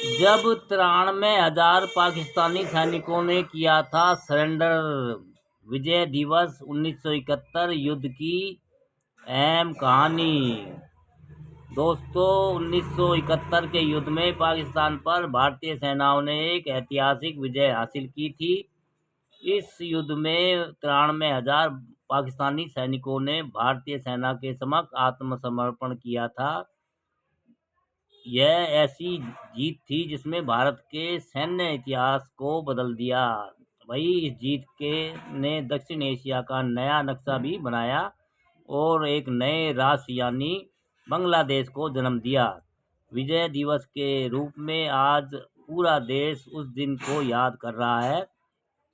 जब 93,000 पाकिस्तानी सैनिकों ने किया था सरेंडर। विजय दिवस 1971 युद्ध की अहम कहानी। दोस्तों, 1971 के युद्ध में पाकिस्तान पर भारतीय सेनाओं ने एक ऐतिहासिक विजय हासिल की थी। इस युद्ध में 93,000 पाकिस्तानी सैनिकों ने भारतीय सेना के समक्ष आत्मसमर्पण किया था। यह ऐसी जीत थी जिसमें भारत के सैन्य इतिहास को बदल दिया। वही इस जीत के ने दक्षिण एशिया का नया नक्शा भी बनाया और एक नए राष्ट्र यानी बांग्लादेश को जन्म दिया। विजय दिवस के रूप में आज पूरा देश उस दिन को याद कर रहा है।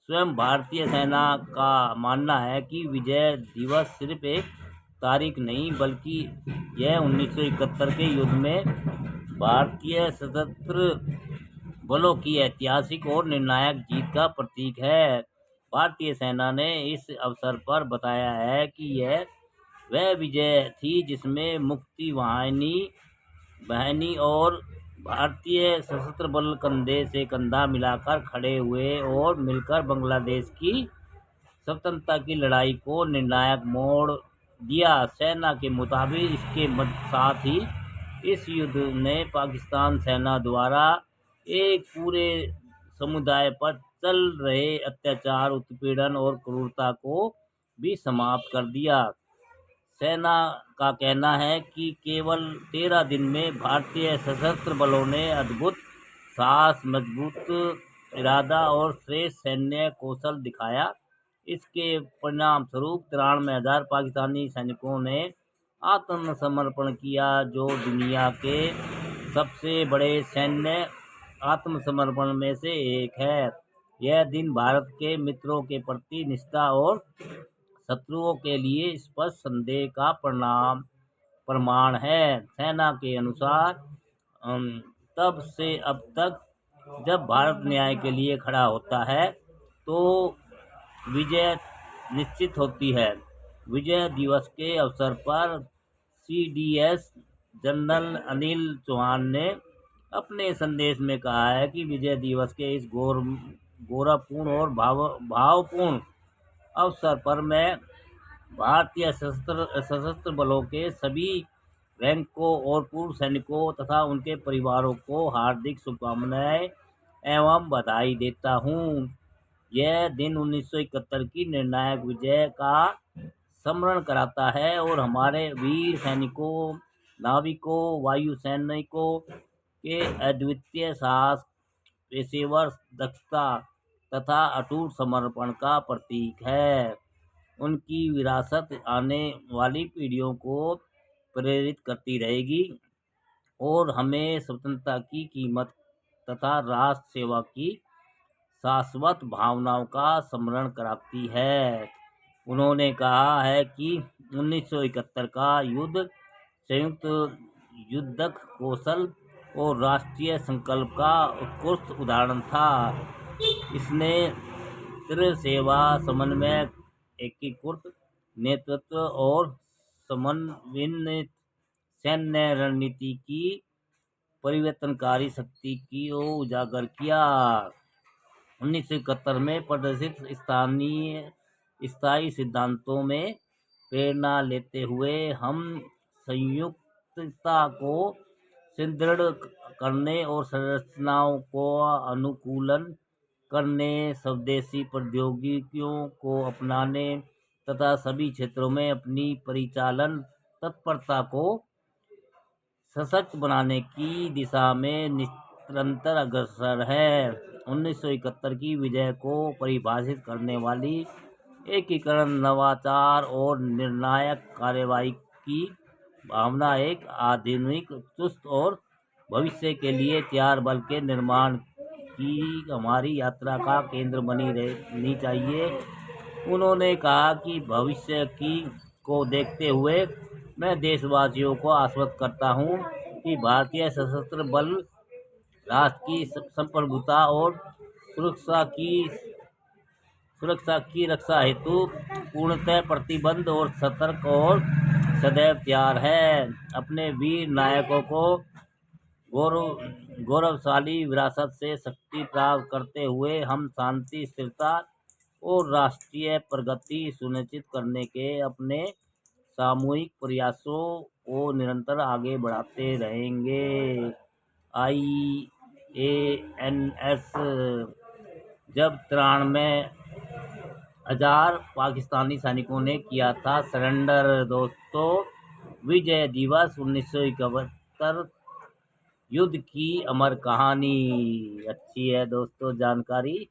स्वयं भारतीय सेना का मानना है कि विजय दिवस सिर्फ एक तारीख नहीं, बल्कि यह 1971 के युद्ध में भारतीय सशस्त्र बलों की ऐतिहासिक और निर्णायक जीत का प्रतीक है। भारतीय सेना ने इस अवसर पर बताया है कि यह वह विजय थी जिसमें मुक्ति वाहिनी और भारतीय सशस्त्र बल कंधे से कंधा मिलाकर खड़े हुए और मिलकर बांग्लादेश की स्वतंत्रता की लड़ाई को निर्णायक मोड़ दिया। सेना के मुताबिक इसके साथ ही इस युद्ध ने पाकिस्तान सेना द्वारा एक पूरे समुदाय पर चल रहे अत्याचार, उत्पीड़न और क्रूरता को भी समाप्त कर दिया। सेना का कहना है कि केवल 13 दिन में भारतीय सशस्त्र बलों ने अद्भुत साहस, मजबूत इरादा और श्रेष्ठ सैन्य कौशल दिखाया। इसके परिणाम स्वरूप 93,000 पाकिस्तानी सैनिकों ने आत्मसमर्पण किया, जो दुनिया के सबसे बड़े सैन्य आत्मसमर्पण में से एक है। यह दिन भारत के मित्रों के प्रति निष्ठा और शत्रुओं के लिए स्पष्ट संदेह का प्रमाण है। सेना के अनुसार तब से अब तक जब भारत न्याय के लिए खड़ा होता है तो विजय निश्चित होती है। विजय दिवस के अवसर पर CDS जनरल अनिल चौहान ने अपने संदेश में कहा है कि विजय दिवस के इस गौरवपूर्ण और भावपूर्ण अवसर पर मैं भारतीय सशस्त्र बलों के सभी रैंकों और पूर्व सैनिकों तथा उनके परिवारों को हार्दिक शुभकामनाएं एवं बधाई देता हूं। यह दिन 1971 की निर्णायक विजय का स्मरण कराता है और हमारे वीर सैनिकों, नाविकों, वायु सैनिकों के अद्वितीय साहस, पेशेवर दक्षता तथा अटूट समर्पण का प्रतीक है। उनकी विरासत आने वाली पीढ़ियों को प्रेरित करती रहेगी और हमें स्वतंत्रता की कीमत तथा राष्ट्र सेवा की शाश्वत भावनाओं का स्मरण कराती है। उन्होंने कहा है कि 1971 का युद्ध संयुक्त युद्धक कौशल और राष्ट्रीय संकल्प का उत्कृष्ट उदाहरण था। इसने दृढ़ सेवा, समन्वय, एकीकृत नेतृत्व और समन्वित सैन्य रणनीति की परिवर्तनकारी शक्ति को उजागर किया। 1971 में प्रदर्शित स्थायी सिद्धांतों में प्रेरणा लेते हुए हम संयुक्तता को सुदृढ़ करने और संरचनाओं को अनुकूलन करने, स्वदेशी प्रौद्योगिकियों को अपनाने तथा सभी क्षेत्रों में अपनी परिचालन तत्परता को सशक्त बनाने की दिशा में निरंतर अग्रसर है। 1971 की विजय को परिभाषित करने वाली एकीकरण, नवाचार और निर्णायक कार्रवाई की भावना एक आधुनिक, चुस्त और भविष्य के लिए तैयार बल के निर्माण की हमारी यात्रा का केंद्र बनी रहनी चाहिए। उन्होंने कहा कि भविष्य को देखते हुए मैं देशवासियों को आश्वस्त करता हूं कि भारतीय सशस्त्र बल राष्ट्र की संप्रभुता और सुरक्षा की रक्षा हेतु पूर्णतः प्रतिबद्ध और सतर्क और सदैव तैयार है। अपने वीर नायकों को गौरवशाली विरासत से शक्ति प्राप्त करते हुए हम शांति, स्थिरता और राष्ट्रीय प्रगति सुनिश्चित करने के अपने सामूहिक प्रयासों को निरंतर आगे बढ़ाते रहेंगे। IANS जब 93,000 पाकिस्तानी सैनिकों ने किया था सरेंडर दोस्तों, विजय दिवस 1971 युद्ध की अमर कहानी। अच्छी है दोस्तों जानकारी।